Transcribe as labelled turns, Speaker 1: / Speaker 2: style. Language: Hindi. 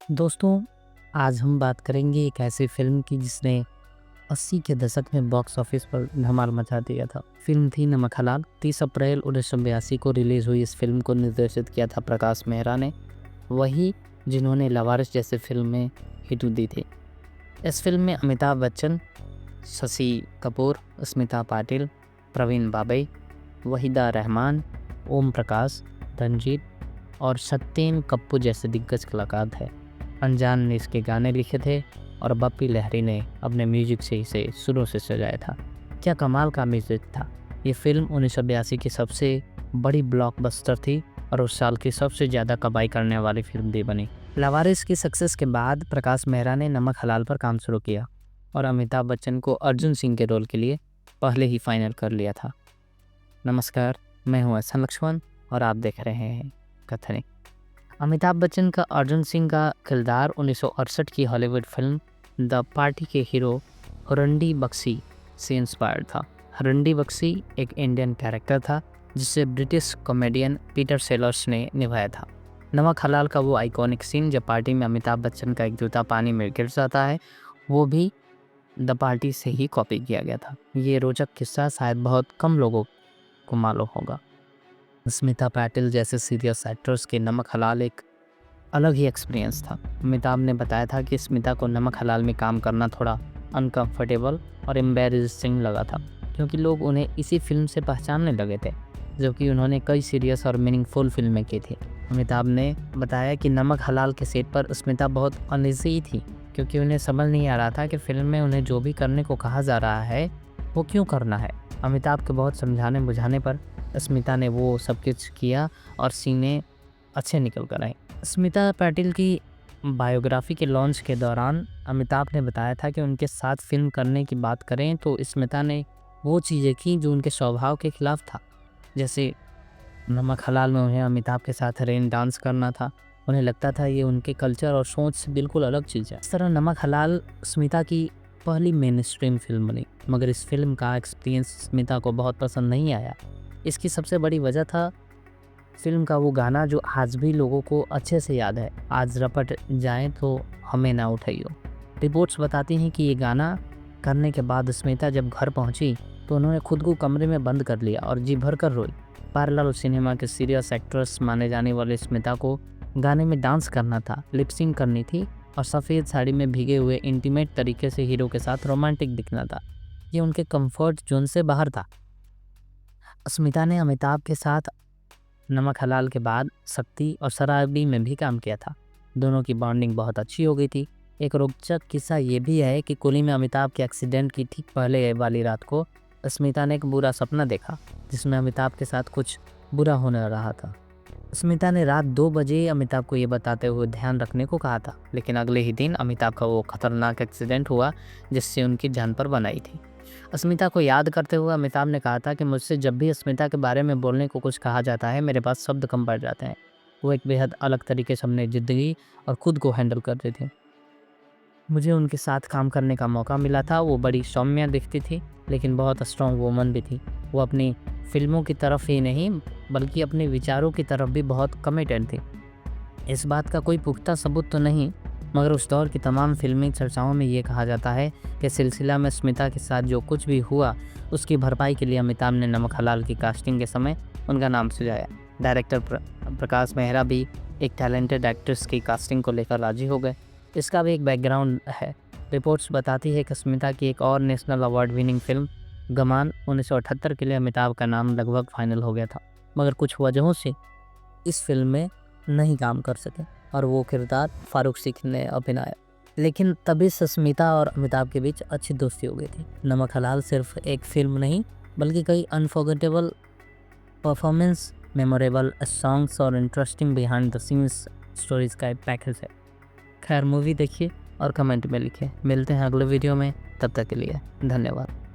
Speaker 1: दोस्तों, आज हम बात करेंगे एक ऐसी फ़िल्म की जिसने 80 के दशक में बॉक्स ऑफिस पर धमाल मचा दिया था। फ़िल्म थी नमक हलाल। 30 अप्रैल 1982 को रिलीज़ हुई इस फ़िल्म को निर्देशित किया था प्रकाश मेहरा ने, वही जिन्होंने लवारिस जैसी फ़िल्म में हिट दी थी। इस फ़िल्म में अमिताभ बच्चन, शशि कपूर, स्मिता पाटिल, प्रवीण बाबई, वहीदा रहमान, ओम प्रकाश, रंजीत और सत्येन कप्पू जैसे दिग्गज कलाकार थे। अनजान ने इसके गाने लिखे थे और बप्पी लहरी ने अपने म्यूजिक से इसे शुरू से सजाया था। क्या कमाल का म्यूजिक था। ये फिल्म 1982 की सबसे बड़ी ब्लॉकबस्टर थी और उस साल की सबसे ज़्यादा कमाई करने वाली फिल्म भी बनी। लवारिस की सक्सेस के बाद प्रकाश मेहरा ने नमक हलाल पर काम शुरू किया और अमिताभ बच्चन को अर्जुन सिंह के रोल के लिए पहले ही फाइनल कर लिया था। नमस्कार, मैं हूँ एहसान लक्ष्मण और आप देख रहे हैं कथनी। अमिताभ बच्चन का अर्जुन सिंह का किरदार 1968 की हॉलीवुड फिल्म द पार्टी के हीरो हरंडी बख्शी से इंस्पायर्ड था। हरंडी बख्शी एक इंडियन कैरेक्टर था जिसे ब्रिटिश कॉमेडियन पीटर सेलर्स ने निभाया था। नमक हलाल का वो आइकॉनिक सीन जब पार्टी में अमिताभ बच्चन का एक जूता पानी में गिर जाता है, वो भी द पार्टी से ही कॉपी किया गया था। ये रोचक किस्सा शायद बहुत कम लोगों को मालूम होगा। स्मिता पाटिल जैसे सीरियस एक्टर्स के नमक हलाल एक अलग ही एक्सपीरियंस था। अमिताभ ने बताया था कि स्मिता को नमक हलाल में काम करना थोड़ा अनकंफर्टेबल और एम्बैरेसिंग लगा था, क्योंकि लोग उन्हें इसी फिल्म से पहचानने लगे थे, जबकि उन्होंने कई सीरियस और मीनिंगफुल फिल्में की थी। अमिताभ ने बताया कि नमक हलाल के सेट पर स्मिता बहुत अनईजी थी, क्योंकि उन्हें समझ नहीं आ रहा था कि फिल्म में उन्हें जो भी करने को कहा जा रहा है वो क्यों करना है। अमिताभ के बहुत समझाने बुझाने पर स्मिता ने वो सब कुछ किया और सीने अच्छे निकल कर आए। स्मिता पाटिल की बायोग्राफी के लॉन्च के दौरान अमिताभ ने बताया था कि उनके साथ फिल्म करने की बात करें तो स्मिता ने वो चीज़ें की जो उनके स्वभाव के खिलाफ था। जैसे नमक हलाल में उन्हें अमिताभ के साथ रेन डांस करना था। उन्हें लगता था ये उनके कल्चर और सोच से बिल्कुल अलग चीज़ है। इस तरह नमक हलाल स्मिता की पहली मेन स्ट्रीम फिल्म बनी, मगर इस फिल्म का एक्सपीरियंस स्मिता को बहुत पसंद नहीं आया। इसकी सबसे बड़ी वजह था फिल्म का वो गाना जो आज भी लोगों को अच्छे से याद है, आज रपट जाएं तो हमें ना उठाइयो। रिपोर्ट्स बताती हैं कि ये गाना करने के बाद स्मिता जब घर पहुंची तो उन्होंने खुद को कमरे में बंद कर लिया और जी भर कर रोई। पैरेलल सिनेमा के सीरियस एक्ट्रेस माने जाने वाले स्मिता को गाने में डांस करना था, लिपसिंग करनी थी और सफ़ेद साड़ी में भीगे हुए इंटीमेट तरीके से हीरो के साथ रोमांटिक दिखना था। ये उनके कंफर्ट जोन से बाहर था। स्मिता ने अमिताभ के साथ नमक हलाल के बाद शक्ति और शराबी में भी काम किया था। दोनों की बॉन्डिंग बहुत अच्छी हो गई थी। एक रोचक किस्सा ये भी है कि कुली में अमिताभ के एक्सीडेंट की ठीक पहले वाली रात को स्मिता ने एक बुरा सपना देखा जिसमें अमिताभ के साथ कुछ बुरा होने रहा था। स्मिता ने रात 2 बजे अमिताभ को ये बताते हुए ध्यान रखने को कहा था, लेकिन अगले ही दिन अमिताभ का वो खतरनाक एक्सीडेंट हुआ जिससे उनकी जान पर बन आई थी। स्मिता को याद करते हुए अमिताभ ने कहा था कि मुझसे जब भी स्मिता के बारे में बोलने को कुछ कहा जाता है, मेरे पास शब्द कम पड़ जाते हैं। वो एक बेहद अलग तरीके से अपनी ज़िंदगी और खुद को हैंडल करते थे। मुझे उनके साथ काम करने का मौका मिला था। वो बड़ी सौम्य दिखती थी, लेकिन बहुत स्ट्रॉन्ग वुमन भी थी। वो अपनी फिल्मों की तरफ ही नहीं बल्कि अपने विचारों की तरफ भी बहुत कमिटेड थी। इस बात का कोई पुख्ता सबूत तो नहीं, मगर उस दौर की तमाम फिल्मी चर्चाओं में ये कहा जाता है कि सिलसिला में स्मिता के साथ जो कुछ भी हुआ उसकी भरपाई के लिए अमिताभ ने नमक हलाल की कास्टिंग के समय उनका नाम सुझाया। डायरेक्टर प्रकाश मेहरा भी एक टैलेंटेड एक्ट्रेस की कास्टिंग को लेकर राजी हो गए। इसका भी एक बैकग्राउंड है। रिपोर्ट्स बताती है कि स्मिता की एक और national award winning film Gaman 1978 के लिए अमिताभ का नाम लगभग फाइनल हो गया था, मगर कुछ वजहों से इस फिल्म में नहीं काम कर सके और वो किरदार फारूक सिख ने अभिनय। लेकिन तभी से स्मिता और अमिताभ के बीच अच्छी दोस्ती हो गई थी। नमक हलाल सिर्फ एक फिल्म नहीं बल्कि कई अनफॉरगेटेबल परफॉर्मेंस, मेमोरेबल सॉन्ग्स और interesting behind the scenes stories का एक पैकेज है। खैर, मूवी देखिए और कमेंट में लिखिए। मिलते हैं अगले वीडियो में, तब तक के लिए धन्यवाद।